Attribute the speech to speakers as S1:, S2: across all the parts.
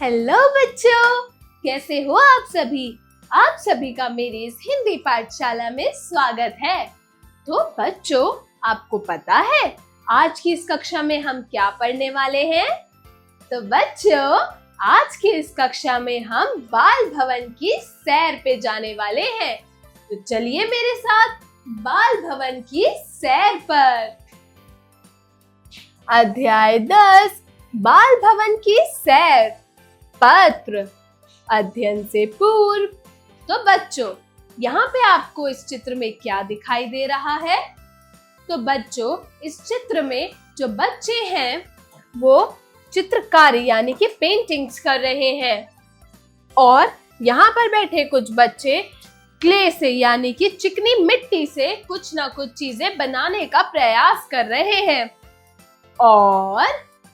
S1: Hello बच्चों, कैसे हो आप सभी। आप सभी का मेरी इस हिंदी पाठशाला में स्वागत है। तो बच्चों, आपको पता है आज की इस कक्षा में हम क्या पढ़ने वाले हैं? तो बच्चों, आज की इस कक्षा में हम बाल भवन की सैर पे जाने वाले हैं। तो चलिए मेरे साथ बाल भवन की सैर पर। अध्याय 10, बाल भवन की सैर। पत्र, अध्ययन से पूर्व। तो बच्चों, यहाँ पे आपको इस चित्र में क्या दिखाई दे रहा है? तो बच्चों, इस चित्र में जो बच्चे हैं वो चित्रकारी यानी कि पेंटिंग्स कर रहे हैं और यहाँ पर बैठे कुछ बच्चे क्ले से यानी कि चिकनी मिट्टी से कुछ ना कुछ चीजें बनाने का प्रयास कर रहे हैं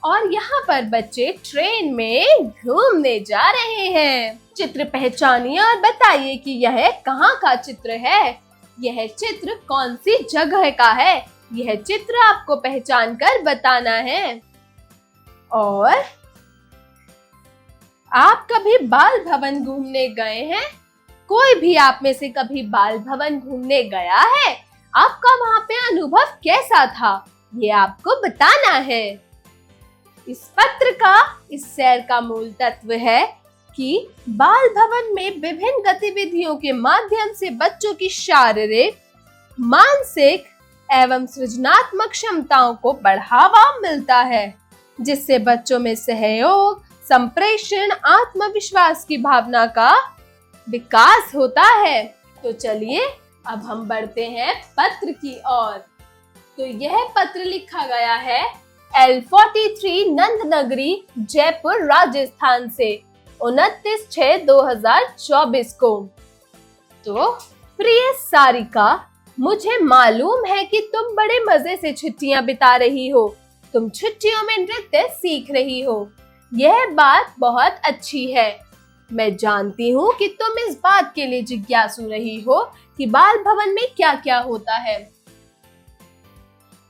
S1: और यहाँ पर बच्चे ट्रेन में घूमने जा रहे हैं। चित्र पहचानिए और बताइए कि यह कहाँ का चित्र है। यह चित्र कौन सी जगह का है, यह चित्र आपको पहचान कर बताना है। और आप कभी बाल भवन घूमने गए हैं? कोई भी आप में से कभी बाल भवन घूमने गया है? आपका वहाँ पे अनुभव कैसा था, ये आपको बताना है। इस पत्र का, इस सैर का मूल तत्व है कि बाल भवन में विभिन्न गतिविधियों के माध्यम से बच्चों की शारीरिक, मानसिक एवं सृजनात्मक क्षमताओं को बढ़ावा मिलता है, जिससे बच्चों में सहयोग, संप्रेषण, आत्मविश्वास की भावना का विकास होता है। तो चलिए अब हम बढ़ते हैं पत्र की ओर। तो यह पत्र लिखा गया है L43 नंदनगरी, जयपुर, राजस्थान से 29/6/2024 को। तो प्रिय सारिका, मुझे मालूम है कि तुम बड़े मजे से छुट्टियां बिता रही हो। तुम छुट्टियों में नृत्य सीख रही हो। यह बात बहुत अच्छी है। मैं जानती हूँ कि तुम इस बात के लिए जिज्ञासु रही हो कि बाल भवन में क्या क्या होता है।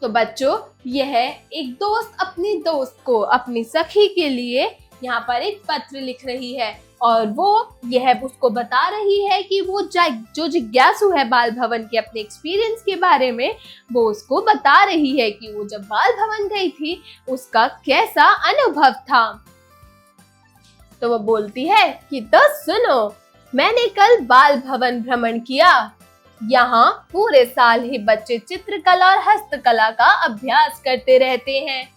S1: तो बच्चों, यह एक दोस्त अपनी दोस्त को, अपनी सखी के लिए यहाँ पर एक पत्र लिख रही है और वो यह उसको बता रही है कि वो जो जिज्ञासु है बाल भवन के अपने एक्सपीरियंस के बारे में, वो उसको बता रही है कि वो जब बाल भवन गई थी उसका कैसा अनुभव था। तो वो बोलती है कि तो सुनो, मैंने कल बाल भवन भ्रमण किया। यहाँ पूरे साल ही बच्चे चित्रकला और हस्तकला का अभ्यास करते रहते हैं।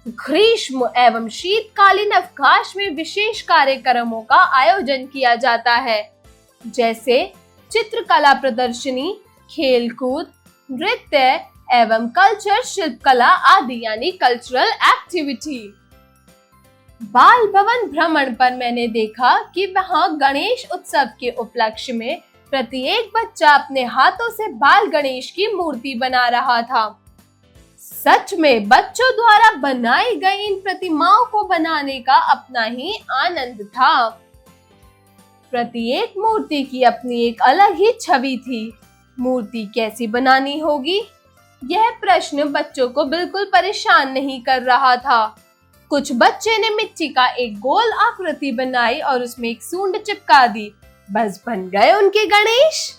S1: ग्रीष्म एवं शीतकालीन अवकाश में विशेष कार्यक्रमों का आयोजन किया जाता है, जैसे चित्रकला प्रदर्शनी, खेलकूद, नृत्य एवं कल्चर, शिल्पकला आदि यानी कल्चरल एक्टिविटी। बाल भवन भ्रमण पर मैंने देखा कि वहाँ गणेश उत्सव के उपलक्ष्य में प्रत्येक बच्चा अपने हाथों से बाल गणेश की मूर्ति बना रहा था। सच में बच्चों द्वारा बनाई गई इन प्रतिमाओं को बनाने का अपना ही आनंद था। प्रत्येक मूर्ति की अपनी एक अलग ही छवि थी। मूर्ति कैसी बनानी होगी, यह प्रश्न बच्चों को बिल्कुल परेशान नहीं कर रहा था। कुछ बच्चे ने मिट्टी का एक गोल आकृति बनाई और उसमें एक सूंड चिपका दी, बस बन गए उनके गणेश।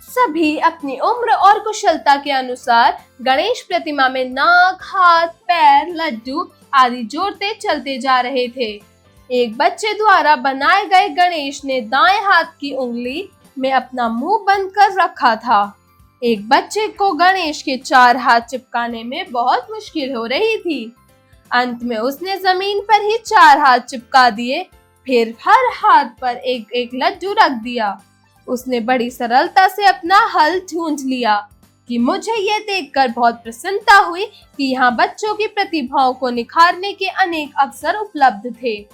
S1: सभी अपनी उम्र और कुशलता के अनुसार गणेश प्रतिमा में नाक, हाथ, पैर, लड्डू आदि जोड़ते चलते जा रहे थे। एक बच्चे द्वारा बनाए गए गणेश ने दाएं हाथ की उंगली में अपना मुंह बंद कर रखा था। एक बच्चे को गणेश के 4 हाथ चिपकाने में बहुत मुश्किल हो रही थी। अंत में उसने जमीन पर ही 4 हाथ चिपका दिए, फिर हर हाथ पर एक एक लड्डू रख दिया। उसने बड़ी सरलता से अपना हल ढूंढ लिया कि मुझे यह देखकर बहुत प्रसन्नता हुई कि यहाँ बच्चों की प्रतिभाओं को निखारने के अनेक अवसर उपलब्ध थे।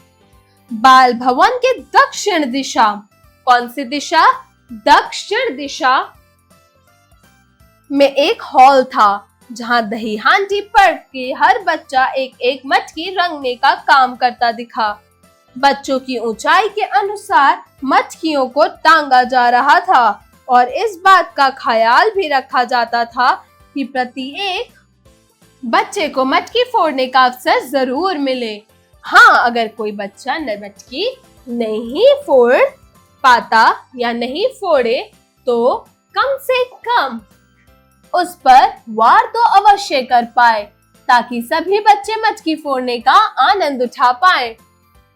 S1: बाल भवन के दक्षिण दिशा, कौन सी दिशा? दक्षिण दिशा में एक हॉल था जहाँ दही हांडी पर के हर बच्चा एक एक मटकी रंगने का काम करता दिखा। बच्चों की ऊंचाई के अनुसार मटकियों को टांगा जा रहा था और इस बात का ख्याल भी रखा जाता था कि प्रत्येक बच्चे को मटकी फोड़ने का अवसर जरूर मिले। हाँ, अगर कोई बच्चा मटकी नहीं फोड़ पाता या नहीं फोड़े तो कम से कम उस पर वार तो अवश्य कर पाए, ताकि सभी बच्चे मटकी फोड़ने का आनंद उठा पाए।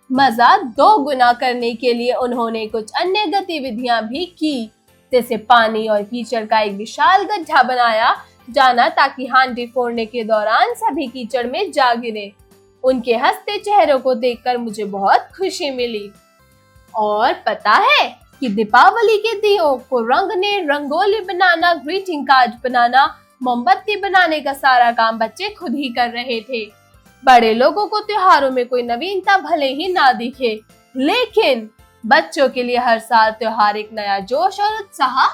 S1: मजा दो गुना करने के लिए उन्होंने कुछ अन्य गतिविधियां भी की, जैसे पानी और कीचड़ का एक विशाल गड्ढा बनाया जाना, ताकि हांडी फोड़ने के दौरान सभी कीचड़ में जा गिरे। उनके हंसते चेहरों को देखकर मुझे बहुत खुशी मिली। और पता है कि दीपावली के दियों को रंगने, रंगोली बनाना, ग्रीटिंग कार्ड बनाना, मोमबत्ती बनाने का सारा काम बच्चे खुद ही कर रहे थे। बड़े लोगों को त्योहारों में कोई नवीनता भले ही ना दिखे, लेकिन बच्चों के लिए हर साल त्योहार एक नया जोश और उत्साह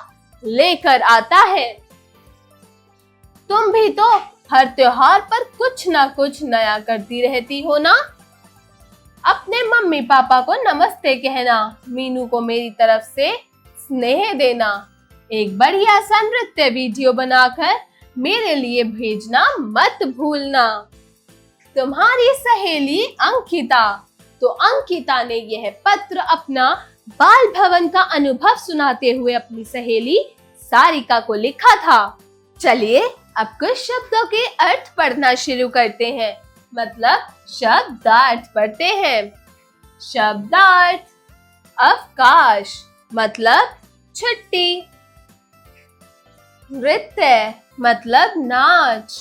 S1: लेकर आता है। तुम भी तो हर त्योहार पर कुछ ना कुछ नया करती रहती हो ना। अपने मम्मी पापा को नमस्ते कहना, मीनू को मेरी तरफ से स्नेह देना, एक बढ़िया सा नृत्य वीडियो बनाकर मेरे लिए भेजना मत भूलना। तुम्हारी सहेली अंकिता। तो अंकिता ने यह पत्र अपना बाल भवन का अनुभव सुनाते हुए अपनी सहेली सारिका को लिखा था। चलिए अब कुछ शब्दों के अर्थ पढ़ना शुरू करते हैं, मतलब शब्दार्थ पढ़ते हैं। शब्दार्थ। अवकाश मतलब छुट्टी। नृत्य मतलब नाच।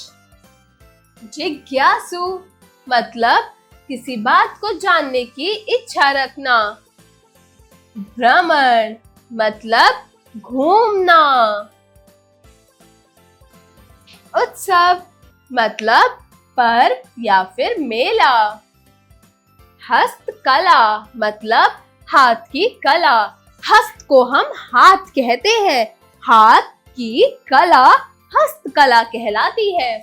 S1: जिज्ञासु मतलब किसी बात को जानने की इच्छा रखना। भ्रमण मतलब घूमना। उत्सव मतलब पर्व या फिर मेला। हस्तकला मतलब हाथ की कला। हस्त को हम हाथ कहते हैं, हाथ की कला हस्तकला कहलाती है।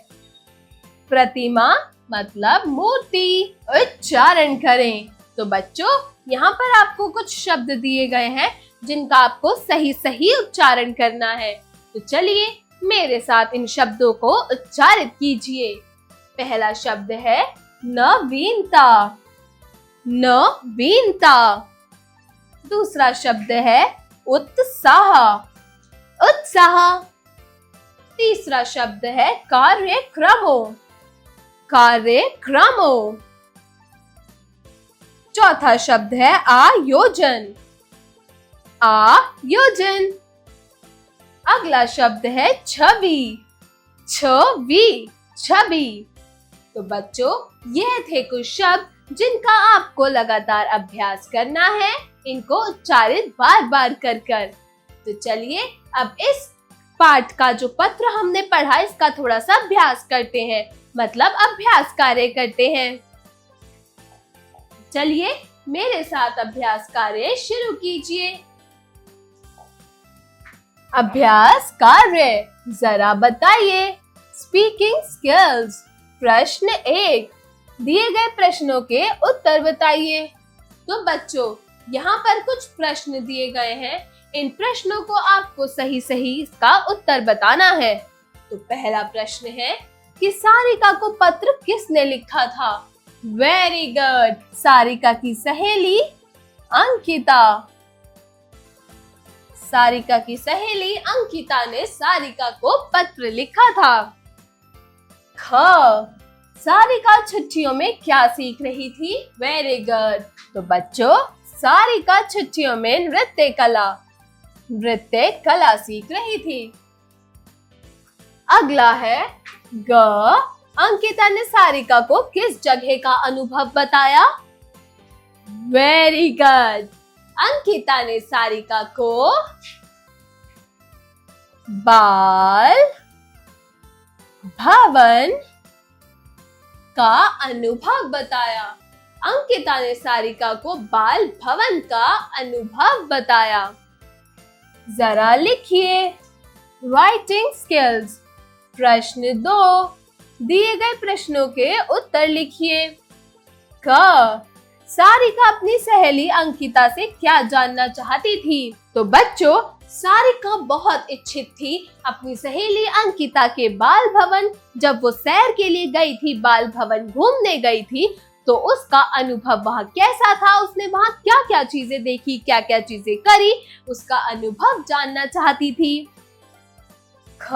S1: प्रतिमा मतलब मूर्ति। उच्चारण करें। तो बच्चों, यहाँ पर आपको कुछ शब्द दिए गए हैं जिनका आपको सही सही उच्चारण करना है। तो चलिए मेरे साथ इन शब्दों को उच्चारित कीजिए। पहला शब्द है नवीनता। नवीनता। दूसरा शब्द है उत्साह। उत्साह। तीसरा शब्द है कार्यक्रमों। कार्यक्रमों। चौथा शब्द है आयोजन। आयोजन। अगला शब्द है छवि। छवि। छवि। तो बच्चों, यह थे कुछ शब्द जिनका आपको लगातार अभ्यास करना है, इनको उच्चारित बार बार कर कर। तो चलिए अब इस पाठ का जो पत्र हमने पढ़ा, इसका थोड़ा सा अभ्यास करते हैं, मतलब अभ्यास कार्य करते हैं। चलिए मेरे साथ अभ्यास कार्य शुरू कीजिए। अभ्यास कार्य। जरा बताइए। Speaking skills. प्रश्न 1, दिए गए प्रश्नों के उत्तर बताइए। तो बच्चों, यहाँ पर कुछ प्रश्न दिए गए हैं, इन प्रश्नों को आपको सही सही इसका उत्तर बताना है। तो पहला प्रश्न है कि सारिका को पत्र किसने लिखा था? वेरी गुड, सारिका की सहेली अंकिता। सारिका की सहेली अंकिता ने सारिका को पत्र लिखा था। ख, सारिका छुट्टियों में क्या सीख रही थी? Very good. तो बच्चों, सारिका छुट्टियों में नृत्य कला सीख रही थी। अगला है ग, अंकिता ने सारिका को किस जगह का अनुभव बताया? वेरी गुड, अंकिता ने सारिका को बाल भवन का अनुभव बताया। अंकिता ने सारिका को बाल भवन का अनुभव बताया। जरा लिखिए। Writing skills. प्रश्न 2, दिए गए प्रश्नों के उत्तर लिखिए। क, सारिका अपनी सहेली अंकिता से क्या जानना चाहती थी? तो बच्चों, सारिका बहुत इच्छुक थी अपनी सहेली अंकिता के बाल भवन, जब वो सैर के लिए गई थी, बाल भवन घूमने गई थी, तो उसका अनुभव वहाँ कैसा था, उसने वहाँ क्या क्या चीजें देखी, क्या क्या चीजें करी, उसका अनुभव जानना चाहती थी। ख,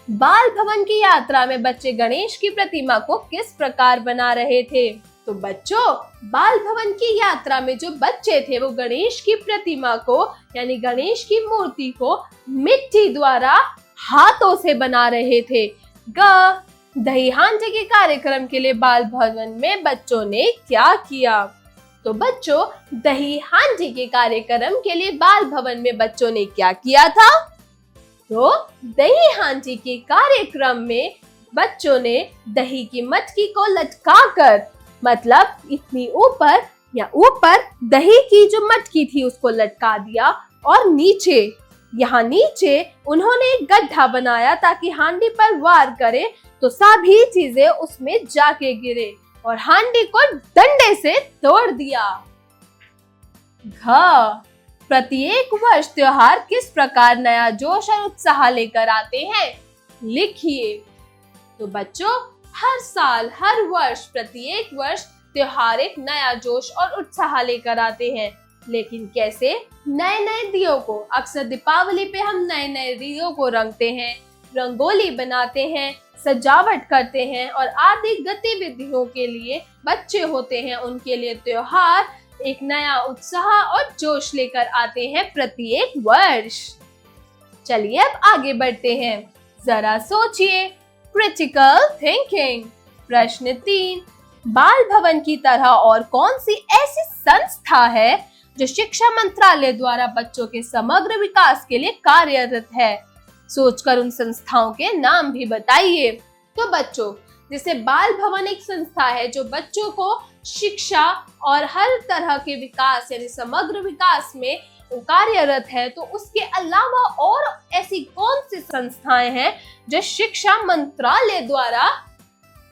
S1: बाल भवन की यात्रा में बच्चे गणेश की प्रतिमा को किस प्रकार बना रहे थे। तो बच्चों, बाल भवन की यात्रा में जो बच्चे थे वो गणेश की प्रतिमा को यानी गणेश की मूर्ति को मिट्टी द्वारा हाथों से बना रहे थे। ग, दही हांडी के कार्यक्रम के लिए बाल भवन में बच्चों ने क्या किया। तो बच्चों, दही हांडी के कार्यक्रम के लिए बाल भवन में बच्चों ने क्या किया था। तो दही हांडी के कार्यक्रम में बच्चों ने दही की मटकी को लटकाकर, मतलब इतनी ऊपर या ऊपर दही की जो मटकी थी उसको लटका दिया और नीचे, यहाँ नीचे उन्होंने एक गड्ढा बनाया ताकि हांडी पर वार करे तो सभी चीजें उसमें जाके गिरे और हांडी को डंडे से तोड़ दिया। घ, प्रत्येक वर्ष त्योहार किस प्रकार नया जोश और उत्साह लेकर आते हैं, लिखिए। तो बच्चों, हर साल, हर वर्ष, प्रत्येक वर्ष त्योहार एक नया जोश और उत्साह लेकर आते हैं, लेकिन कैसे। नए नए दियों को, अक्सर दीपावली पे हम नए नए दियों को रंगते हैं, रंगोली बनाते हैं, सजावट करते हैं और आदि गतिविधियों के लिए बच्चे होते हैं, उनके लिए त्योहार एक नया उत्साह और जोश लेकर आते हैं प्रत्येक वर्ष। चलिए अब आगे बढ़ते हैं, जरा सोचिए। Critical thinking. प्रश्न 3, बाल भवन की तरह और कौन सी ऐसी संस्था है जो शिक्षा मंत्रालय द्वारा बच्चों के समग्र विकास के लिए कार्यरत है। सोचकर उन संस्थाओं के नाम भी बताइए। तो बच्चों, जैसे बाल भवन एक संस्था है जो बच्चों को शिक्षा और हर तरह के विकास यानी समग्र विकास में कार्यरत है, तो उसके अलावा और ऐसी कौन सी संस्थाएं हैं जो शिक्षा मंत्रालय द्वारा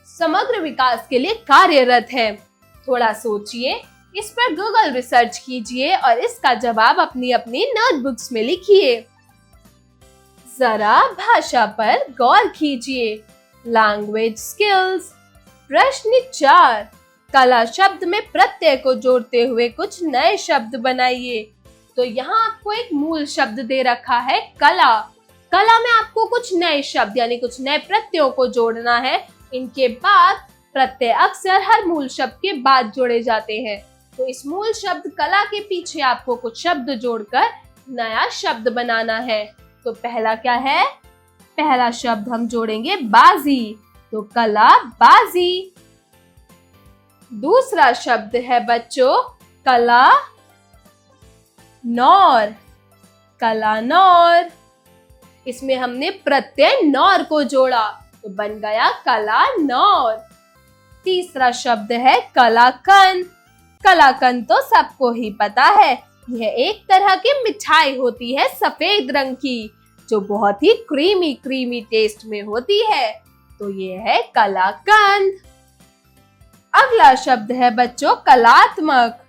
S1: समग्र विकास के लिए कार्यरत है। थोड़ा सोचिए, इस पर गूगल रिसर्च कीजिए और इसका जवाब अपनी अपनी नोटबुक्स में लिखिए। जरा भाषा पर गौर कीजिए। Language skills. प्रश्न 4, कला शब्द में प्रत्यय को जोड़ते हुए कुछ नए शब्द बनाइए। तो यहाँ आपको एक मूल शब्द दे रखा है कला। कला में आपको कुछ नए शब्द यानी कुछ नए प्रत्ययों को जोड़ना है। इनके बाद प्रत्यय अक्सर हर मूल शब्द के बाद जोड़े जाते हैं। तो इस मूल शब्द कला के पीछे आपको कुछ शब्द जोड़कर नया शब्द बनाना है। तो पहला क्या है, पहला शब्द हम जोड़ेंगे बाजी। तो कला बाजी। दूसरा शब्द है बच्चों कला नौर। कला नौर। इसमें हमने प्रत्यय नौर को जोड़ा तो बन गया कला नौर। तीसरा शब्द है कलाकंद। कलाकंद तो सबको ही पता है, यह एक तरह की मिठाई होती है सफेद रंग की जो बहुत ही क्रीमी क्रीमी टेस्ट में होती है। तो ये है कलाकंद। अगला शब्द है बच्चों कलात्मक।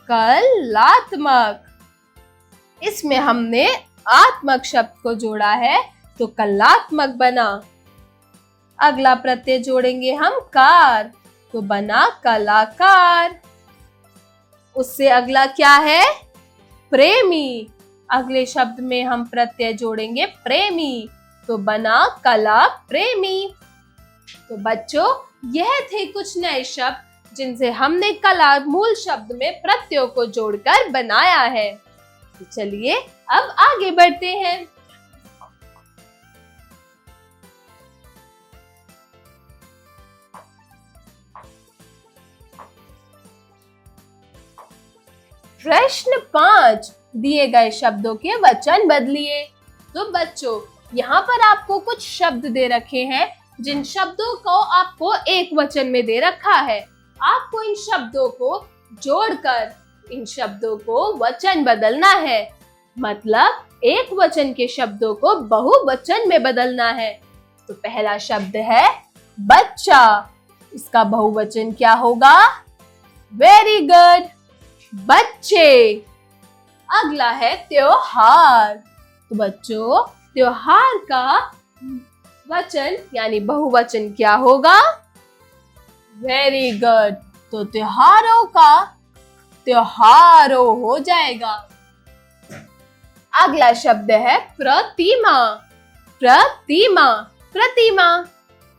S1: कलात्मक। इसमें हमने आत्मक शब्द को जोड़ा है तो कलात्मक बना। अगला प्रत्यय जोड़ेंगे हम कार तो बना कलाकार। उससे अगला क्या है प्रेमी। अगले शब्द में हम प्रत्यय जोड़ेंगे प्रेमी तो बना कला प्रेमी। तो बच्चों यह थे कुछ नए शब्द जिनसे हमने कला मूल शब्द में प्रत्ययों को जोड़कर बनाया है। तो चलिए अब आगे बढ़ते हैं। प्रश्न 5, दिए गए शब्दों के वचन बदलिए। तो बच्चों यहाँ पर आपको कुछ शब्द दे रखे हैं जिन शब्दों को आपको एक वचन में दे रखा है। आपको इन शब्दों को जोड़कर इन शब्दों को वचन बदलना है, मतलब एक वचन के शब्दों को बहुवचन में बदलना है। तो पहला शब्द है बच्चा, इसका बहुवचन क्या होगा वेरी गुड बच्चे। अगला है त्योहार। तो बच्चों त्योहार का वचन यानी बहुवचन क्या होगा वेरी गुड। तो त्योहारों का त्योहारों हो जाएगा। अगला शब्द है प्रतिमा। प्रतिमा, प्रतिमा।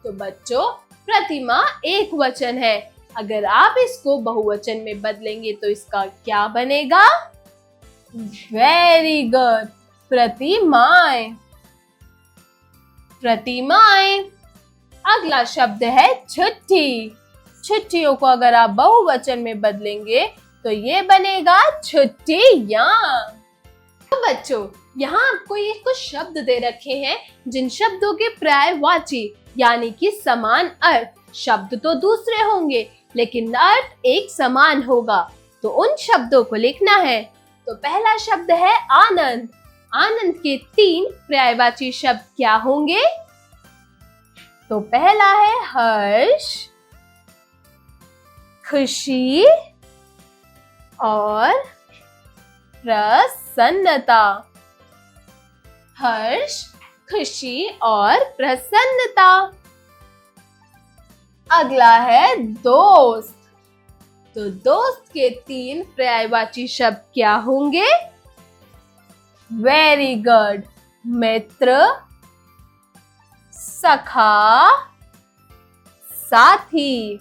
S1: तो बच्चों, प्रतिमा एक वचन है। अगर आप इसको बहुवचन में बदलेंगे तो इसका क्या बनेगा? वेरी गुड, प्रतिमाएं। प्रतिमाएं। अगला शब्द है छुट्टी। छुट्टियों को अगर आप बहुवचन में बदलेंगे तो ये बनेगा छुट्टियां। तो बच्चों, यहाँ आपको ये कुछ शब्द दे रखे हैं जिन शब्दों के पर्यायवाची यानी कि समान अर्थ। शब्द तो दूसरे होंगे लेकिन अर्थ एक समान होगा, तो उन शब्दों को लिखना है। तो पहला शब्द है आनंद। आनंद के 3 पर्यायवाची शब्द क्या होंगे? तो पहला है हर्ष, खुशी और प्रसन्नता। हर्ष, खुशी और प्रसन्नता। अगला है दोस्त। तो दोस्त के 3 पर्यायवाची शब्द क्या होंगे? वेरी गुड, मित्र, सखा, साथी।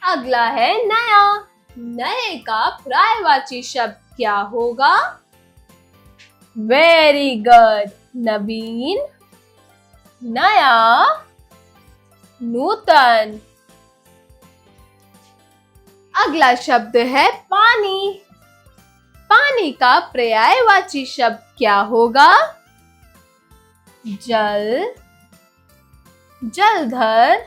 S1: अगला है नया। नए का पर्यायवाची शब्द क्या होगा? वेरी गुड, नवीन, नया, नूतन। अगला शब्द है पानी। पानी का पर्यायवाची शब्द क्या होगा? जल, जलधर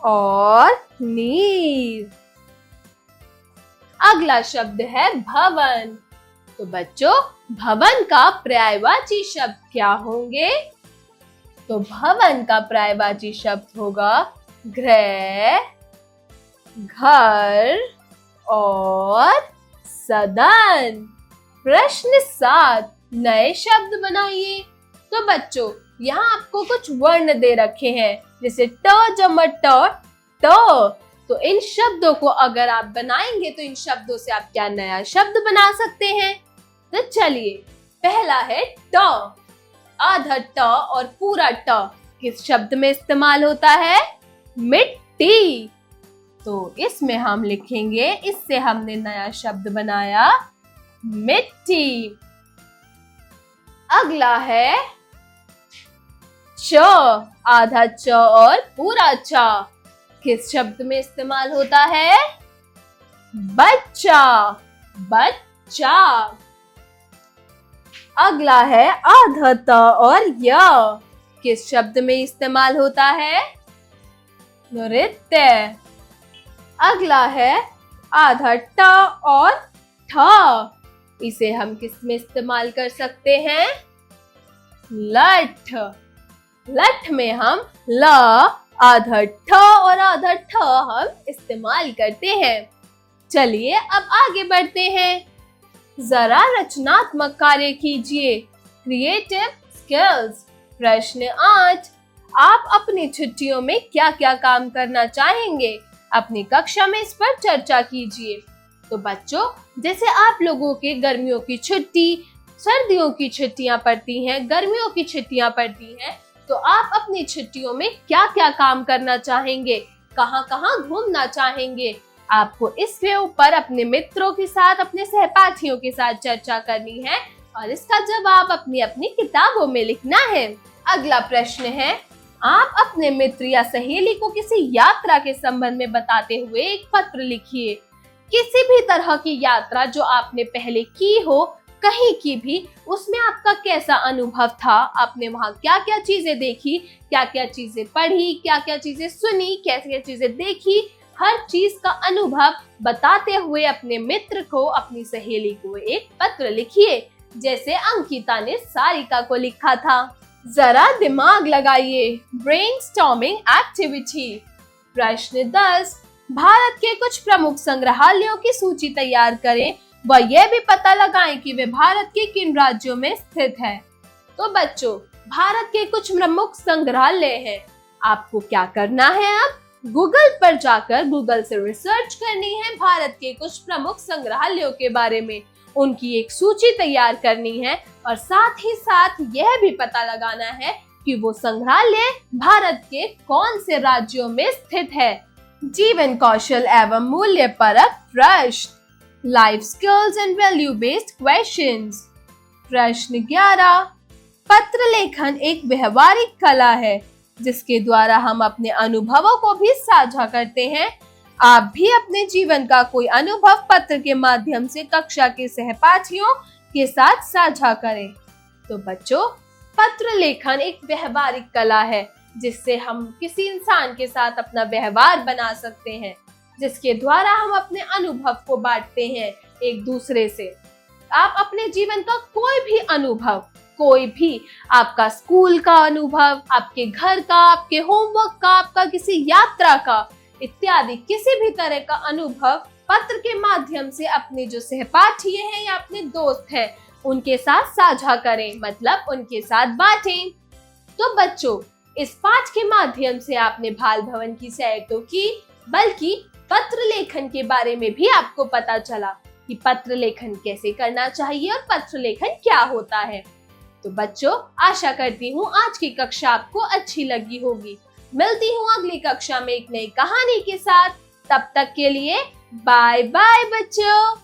S1: और नीर। अगला शब्द है भवन। तो बच्चों, भवन का पर्यायवाची शब्द क्या होंगे? तो भवन का पर्यायवाची शब्द होगा गृह, घर और सदन। प्रश्न 7, नए शब्द बनाइए। तो बच्चों, यहाँ आपको कुछ वर्ण दे रखे हैं, जैसे ट जमा ट। तो इन शब्दों को अगर आप बनाएंगे तो इन शब्दों से आप क्या नया शब्द बना सकते हैं? तो चलिए, पहला है ट। आधा ट और पूरा ट किस शब्द में इस्तेमाल होता है? मिट्टी। तो इसमें हम लिखेंगे, इससे हमने नया शब्द बनाया मिट्टी। अगला है च। आधा च और पूरा च किस शब्द में इस्तेमाल होता है? बच्चा, बच्चा। अगला है आधा त और य किस शब्द में इस्तेमाल होता है? नृत्य। अगला है आधा ट और ठ, इसे हम किस में इस्तेमाल कर सकते हैं? लठ। लठ में हम ल, आधा ठ और आधा ठ हम इस्तेमाल करते हैं। चलिए अब आगे बढ़ते हैं। जरा रचनात्मक कार्य कीजिए, क्रिएटिव स्किल्स। प्रश्न 8, आप अपनी छुट्टियों में क्या क्या काम करना चाहेंगे? अपनी कक्षा में इस पर चर्चा कीजिए। तो बच्चों, जैसे आप लोगों के गर्मियों की छुट्टी, सर्दियों की छुट्टियां पड़ती हैं, गर्मियों की छुट्टियां पड़ती हैं, तो आप अपनी छुट्टियों में क्या क्या काम करना चाहेंगे? कहाँ कहाँ घूमना चाहेंगे? आपको इसके ऊपर अपने मित्रों के साथ, अपने सहपाठियों के साथ चर्चा करनी है और इसका जवाब अपनी अपनी किताबों में लिखना है। अगला प्रश्न है, आप अपने मित्र या सहेली को किसी यात्रा के संबंध में बताते हुए एक पत्र लिखिए। किसी भी तरह की यात्रा जो आपने पहले की हो, कहीं की भी, उसमें आपका कैसा अनुभव था? आपने वहाँ क्या क्या चीजें देखी, क्या क्या चीजें पढ़ी, क्या क्या चीजें सुनी, क्या क्या चीजें देखी, हर चीज का अनुभव बताते हुए अपने मित्र को, अपनी सहेली को एक पत्र लिखिए, जैसे अंकिता ने सारिका को लिखा था। जरा दिमाग लगाइए, ब्रेनस्टॉर्मिंग एक्टिविटी। प्रश्न 10, भारत के कुछ प्रमुख संग्रहालयों की सूची तैयार करें व यह भी पता लगाएं कि वे भारत के किन राज्यों में स्थित है। तो बच्चों, भारत के कुछ प्रमुख संग्रहालय हैं। आपको क्या करना है, अब गूगल पर जाकर गूगल से रिसर्च करनी है भारत के कुछ प्रमुख संग्रहालयों के बारे में, उनकी एक सूची तैयार करनी है और साथ ही साथ यह भी पता लगाना है कि वो संग्रहालय भारत के कौन से राज्यों में स्थित है। जीवन कौशल एवं मूल्य परक प्रश्न, life skills and value based questions. प्रश्न 11, पत्र लेखन एक व्यवहारिक कला है जिसके द्वारा हम अपने अनुभवों को भी साझा करते हैं। आप भी अपने जीवन का कोई अनुभव पत्र के माध्यम से कक्षा के सहपाठियों के साथ साझा करें। तो बच्चों, पत्र लेखन एक व्यवहारिक कला है जिससे हम किसी इंसान के साथ अपना व्यवहार बना सकते हैं, जिसके द्वारा हम अपने अनुभव को बांटते हैं एक दूसरे से। आप अपने जीवन का कोई भी अनुभव, कोई भी आपका स्कूल का अनुभव, आपके घर का, आपके होमवर्क का, आपका किसी यात्रा का इत्यादि किसी भी तरह का अनुभव पत्र के माध्यम से अपने जो सहपाठी हैं या अपने दोस्त हैं उनके साथ साझा करें, मतलब उनके साथ बांटें। तो बच्चों, इस पाठ के माध्यम से आपने बाल भवन की सैर तो की, बल्कि पत्र लेखन के बारे में भी आपको पता चला कि पत्र लेखन कैसे करना चाहिए और पत्र लेखन क्या होता है। तो बच्चों, आशा करती हूँ आज की कक्षा आपको अच्छी लगी होगी। मिलती हूँ अगली कक्षा में एक नई कहानी के साथ। तब तक के लिए बाय बाय बच्चों।